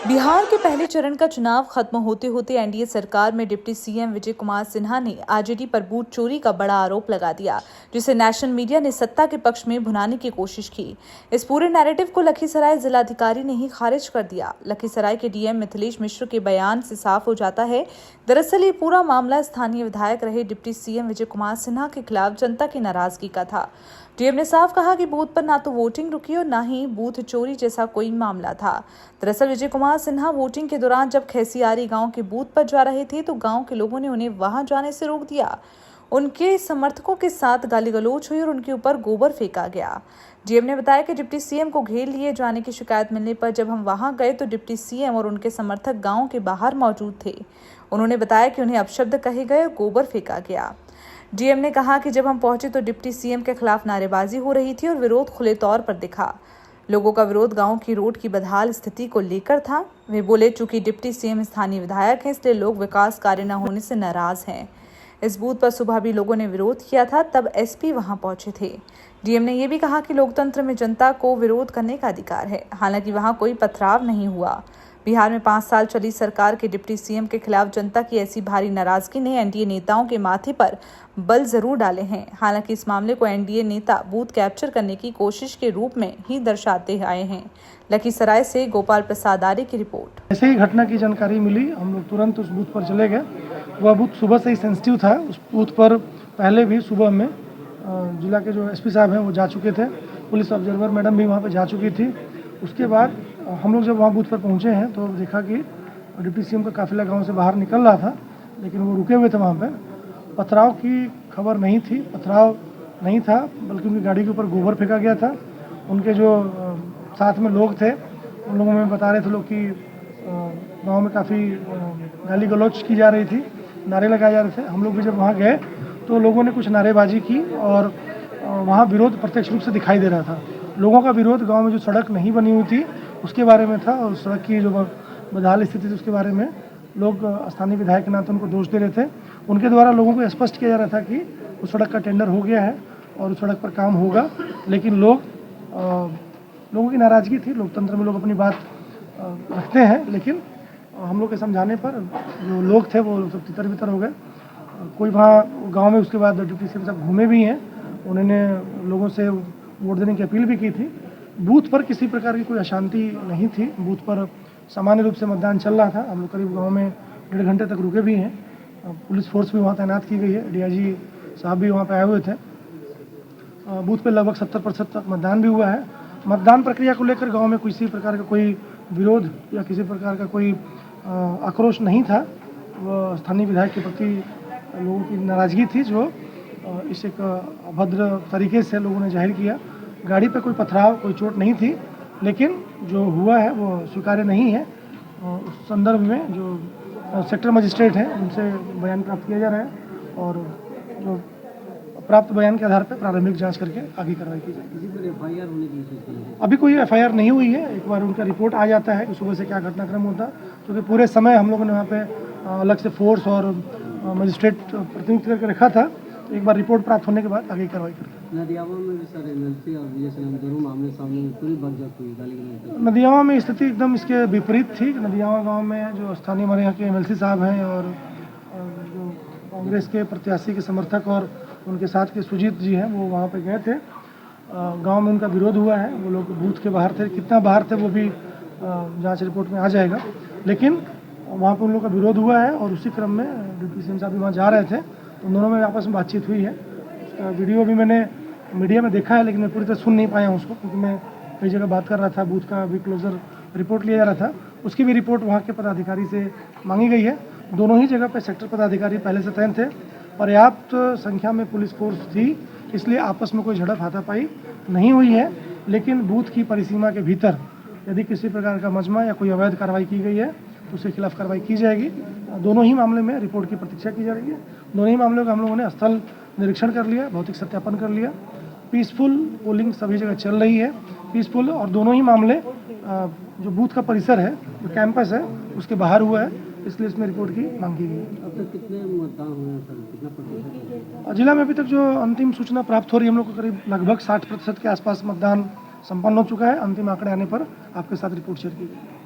बिहार के पहले चरण का चुनाव खत्म होते होते एनडीए सरकार में डिप्टी सीएम विजय कुमार सिन्हा ने आरजेडी पर बूथ चोरी का बड़ा आरोप लगा दिया, जिसे नेशनल मीडिया ने सत्ता के पक्ष में भुनाने की कोशिश की। इस पूरे नैरेटिव को लखीसराय जिलाधिकारी ने ही खारिज कर दिया। लखीसराय के डीएम मिथिलेश मिश्र के बयान से साफ हो जाता है, दरअसल ये पूरा मामला स्थानीय विधायक रहे डिप्टी सीएम विजय कुमार सिन्हा के खिलाफ जनता की नाराजगी का था। डीएम ने साफ कहा कि बूथ पर ना तो वोटिंग रुकी और ना ही बूथ चोरी जैसा कोई मामला था। दरअसल विजय कुमार सिन्हा वोटिंग के दौरान जब खेसियारी गांव के बूथ पर जा रहे थे तो गांव के लोगों ने उन्हें वहां जाने से रोक दिया। उनके समर्थकों के साथ गाली गलौज हुई और उनके ऊपर गोबर फेंका गया। डीएम ने बताया कि डिप्टी सीएम को घेर लिए जाने की शिकायत मिलने पर जब हम वहां गए तो डिप्टी सीएम और उनके समर्थक गांव के बाहर मौजूद थे। उन्होंने बताया कि उन्हें अपशब्द कहे गए और गोबर फेंका गया। डीएम ने कहा कि जब हम पहुंचे तो डिप्टी सीएम के खिलाफ नारेबाजी हो रही थी और विरोध खुले तौर पर दिखा। लोगों का विरोध गांव की रोड की बदहाल स्थिति को लेकर था। वे बोले, चूंकि डिप्टी सीएम स्थानीय विधायक हैं इसलिए लोग विकास कार्य न होने से नाराज हैं। इस बूथ पर सुबह भी लोगों ने विरोध किया था, तब एसपी वहां पहुंचे थे। डीएम ने यह भी कहा कि लोकतंत्र में जनता को विरोध करने का अधिकार है, हालांकि वहां कोई पथराव नहीं हुआ। बिहार में 5 साल चली सरकार के डिप्टी सीएम के खिलाफ जनता की ऐसी भारी नाराजगी ने एनडीए नेताओं के माथे पर बल जरूर डाले हैं। हालांकि इस मामले को एनडीए नेता बूथ कैप्चर करने की कोशिश के रूप में ही दर्शाते आए हैं। लखीसराय से गोपाल प्रसाद आर्य की रिपोर्ट। ऐसे ही घटना की जानकारी मिली, हम लोग तुरंत उस बूथ पर चले गए। वह बूथ सुबह से ही सेंसिटिव था। उस बूथ पर पहले भी सुबह में जिला के जो एसपी साहब हैं वो जा चुके थे, पुलिस ऑब्जर्वर मैडम भी वहाँ पर जा चुकी थी। उसके बाद हम लोग जब वहाँ बूथ पर पहुँचे हैं तो देखा कि डिप्टी सीएम का काफिला गांव से बाहर निकल रहा था, लेकिन वो रुके हुए थे वहाँ पे। पथराव की खबर नहीं थी, पथराव नहीं था, बल्कि उनकी गाड़ी के ऊपर गोबर फेंका गया था। उनके जो साथ में लोग थे उन लोगों में बता रहे थे लोग कि गांव में काफ़ी गाली गलौज की जा रही थी, नारे लगाए जा रहे थे। हम लोग भी जब वहाँ गए तो लोगों ने कुछ नारेबाजी की और वहाँ विरोध प्रत्यक्ष रूप से दिखाई दे रहा था। लोगों का विरोध गांव में जो सड़क नहीं बनी हुई थी उसके बारे में था और सड़क की जो बदहाल स्थिति थी उसके बारे में लोग स्थानीय विधायक के नाते उनको दोष दे रहे थे। उनके द्वारा लोगों को स्पष्ट किया जा रहा था कि उस सड़क का टेंडर हो गया है और उस सड़क पर काम होगा, लेकिन लोगों की नाराज़गी थी। लोकतंत्र में लोग अपनी बात रखते हैं, लेकिन हम लोग के समझाने पर जो लोग थे वो सब तितर बितर हो गए। कोई वहाँ गांव में उसके बाद डिप्टी सीएम साहब घूमे भी हैं, उन्होंने लोगों से वोट देने की अपील भी की थी। बूथ पर किसी प्रकार की कोई अशांति नहीं थी, बूथ पर सामान्य रूप से मतदान चल रहा था। हम लोग करीब गांव में 1.5 घंटे तक रुके भी हैं। पुलिस फोर्स भी वहाँ तैनात की गई है, डीआईजी साहब भी वहाँ पे आए हुए थे। बूथ पे लगभग 70% तक मतदान भी हुआ है। मतदान प्रक्रिया को लेकर गांव में किसी प्रकार का कोई विरोध या किसी प्रकार का कोई आक्रोश नहीं था। वह स्थानीय विधायक के प्रति लोगों की नाराज़गी थी जो इस एक अभद्र तरीके से लोगों ने जाहिर किया। गाड़ी पे कोई पथराव, कोई चोट नहीं थी, लेकिन जो हुआ है वो स्वीकार्य नहीं है। उस संदर्भ में जो सेक्टर मजिस्ट्रेट हैं उनसे बयान प्राप्त किया जा रहा है और जो प्राप्त बयान के आधार पर प्रारंभिक जांच करके आगे कार्रवाई की जाएगी। एफआईआर होने की अभी कोई एफआईआर नहीं हुई है। एक बार उनका रिपोर्ट आ जाता है कि सुबह से क्या घटनाक्रम होता, क्योंकि पूरे समय हम लोगों ने वहाँ पे अलग से फोर्स और मजिस्ट्रेट प्रतिनियुक्त करके रखा था। एक बार रिपोर्ट प्राप्त होने के बाद आगे कार्रवाई करेंगे। नदियामा में भी सर एमएलसी और विजय सिन्हा दोनों मामले सामने पूरी बकझक हुई, गाली गलौज। नदियामा में स्थिति एकदम इसके विपरीत थी। नदियामा गांव में जो स्थानीय हमारे यहाँ के एमएलसी साहब हैं और जो कांग्रेस के प्रत्याशी के समर्थक और उनके साथ के सुजीत जी हैं वो वहाँ पे गए थे। गांव में उनका विरोध हुआ है, वो लोग बूथ के बाहर थे। कितना बाहर थे वो भी जांच रिपोर्ट में आ जाएगा, लेकिन वहाँ पे उन लोगों का विरोध हुआ है और उसी क्रम में डिप्टी सीएम साहब भी वहाँ जा रहे थे, तो दोनों में आपस में बातचीत हुई है। उसका वीडियो भी मैंने मीडिया में देखा है, लेकिन मैं पूरी तरह सुन नहीं पाया उसको, क्योंकि मैं कई जगह बात कर रहा था। बूथ का भी क्लोजर रिपोर्ट लिया जा रहा था, उसकी भी रिपोर्ट वहाँ के पदाधिकारी से मांगी गई है। दोनों ही जगह पर सेक्टर पदाधिकारी पहले से तैनात थे, पर्याप्त संख्या में पुलिस फोर्स थी, इसलिए आपस में कोई झड़प हाथापाई नहीं हुई है। लेकिन बूथ की परिसीमा के भीतर यदि किसी प्रकार का मजमा या कोई अवैध कार्रवाई की गई है तो उसके खिलाफ कार्रवाई की जाएगी। दोनों ही मामले में रिपोर्ट की प्रतीक्षा की जा रही है। दोनों ही मामलों का हम लोगों ने स्थल निरीक्षण कर लिया, भौतिक सत्यापन कर लिया। पीसफुल पोलिंग सभी जगह चल रही है, पीसफुल। और दोनों ही मामले जो बूथ का परिसर है, जो कैंपस है, उसके बाहर हुआ है, इसलिए इसमें रिपोर्ट की मांग की गई है। अब तक कितने मतदान हुए हैं सर, कितना प्रतिशत? जिला में अभी तक जो अंतिम सूचना प्राप्त हो रही है, हम लोग को करीब लगभग 60% के आसपास मतदान संपन्न हो चुका है। अंतिम आंकड़े आने पर आपके साथ रिपोर्ट शेयर की गई।